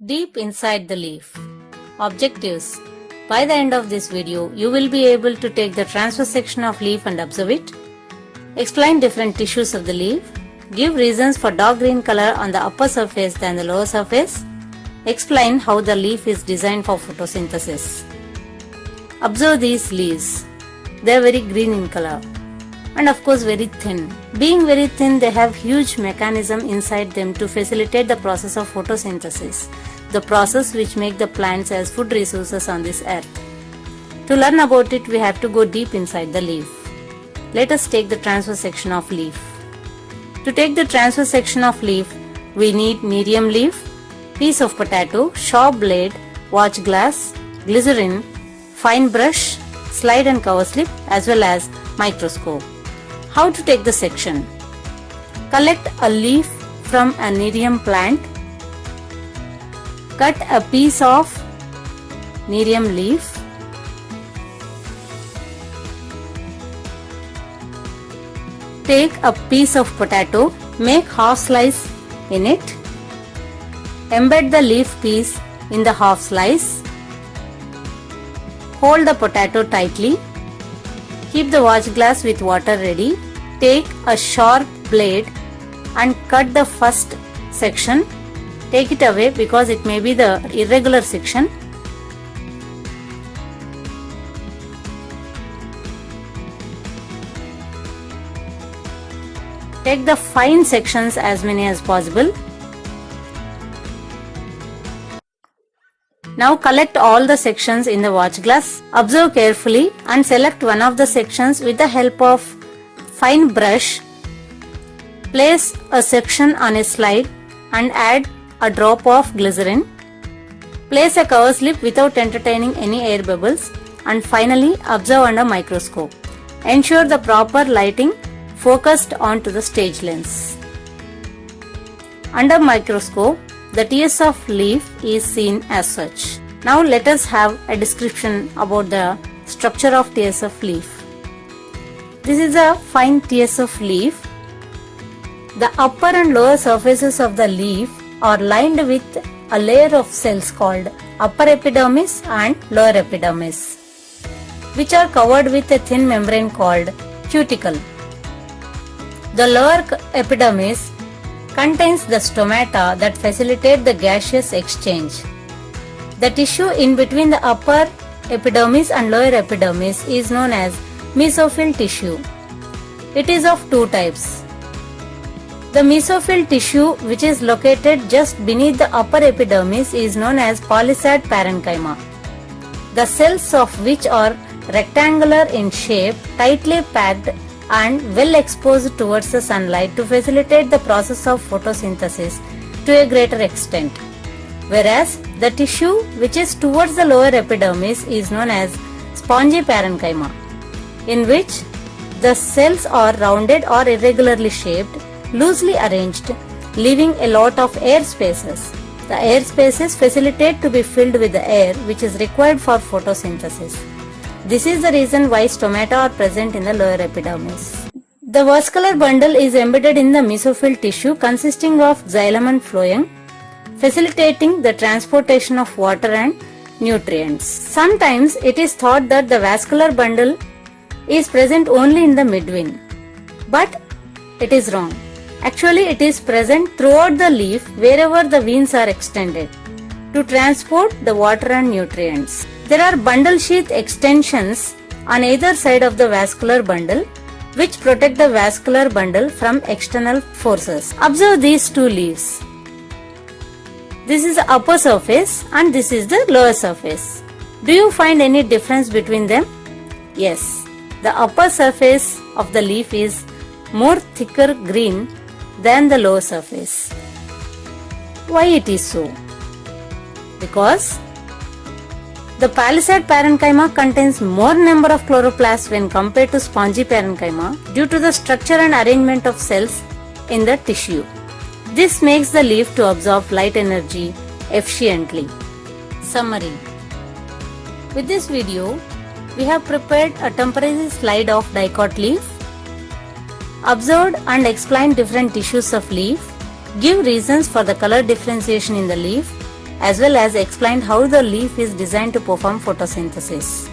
Deep inside the leaf. Objectives. By the end of this video, you will be able to take the transverse section of leaf and observe it. Explain different tissues of the leaf. Give reasons for dark green color on the upper surface than the lower surface. Explain how the leaf is designed for photosynthesis. Observe these leaves. They are very green in color and of course very thin. Being very thin, they have huge mechanism inside them to facilitate the process of photosynthesis, the process which make the plants as food resources on this earth. To learn about it, we have to go deep inside the leaf. Let us take the transverse section of leaf. To take the transverse section of leaf, we need medium leaf, piece of potato, sharp blade, watch glass, glycerin, fine brush, slide and cover slip as well as microscope. How to take the section? Collect a leaf from a nerium plant. Cut a piece of nerium leaf. Take a piece of potato, make half slice in it. Embed the leaf piece in the half slice. Hold the potato tightly. Keep the watch glass with water ready. Take a sharp blade and cut the first section. Take it away because it may be the irregular section. Take the fine sections, as many as possible. Now collect all the sections in the watch glass. Observe carefully and select one of the sections with the help of fine brush. Place a section on a slide and add a drop of glycerin. Place a cover slip without entertaining any air bubbles, and finally observe under microscope. Ensure the proper lighting focused onto the stage lens. Under microscope, the tears of leaf is seen as such. Now let us have a description about the structure of tears of leaf. This is a fine tears of leaf. The upper and lower surfaces of the leaf are lined with a layer of cells called upper epidermis and lower epidermis, which are covered with a thin membrane called cuticle. The lower epidermis contains the stomata that facilitate the gaseous exchange. The tissue in between the upper epidermis and lower epidermis is known as mesophyll tissue. It is of two types. The mesophyll tissue, which is located just beneath the upper epidermis, is known as palisade parenchyma, the cells of which are rectangular in shape, tightly packed and well exposed towards the sunlight to facilitate the process of photosynthesis to a greater extent. Whereas the tissue which is towards the lower epidermis is known as spongy parenchyma, in which the cells are rounded or irregularly shaped, loosely arranged, leaving a lot of air spaces. The air spaces facilitate to be filled with the air which is required for photosynthesis. This is the reason why stomata are present in the lower epidermis. The vascular bundle is embedded in the mesophyll tissue consisting of xylem and phloem, facilitating the transportation of water and nutrients. Sometimes it is thought that the vascular bundle is present only in the midvein, but it is wrong. Actually, it is present throughout the leaf wherever the veins are extended to transport the water and nutrients. There are bundle sheath extensions on either side of the vascular bundle which protect the vascular bundle from external forces. Observe these two leaves. This is the upper surface and this is the lower surface. Do you find any difference between them? Yes, the upper surface of the leaf is more thicker green than the lower surface. Why it is so? Because the palisade parenchyma contains more number of chloroplasts when compared to spongy parenchyma due to the structure and arrangement of cells in the tissue. This makes the leaf to absorb light energy efficiently. Summary. With this video, we have prepared a temporary slide of dicot leaf, observed and explained different tissues of leaf, give reasons for the color differentiation in the leaf, as well as explained how the leaf is designed to perform photosynthesis.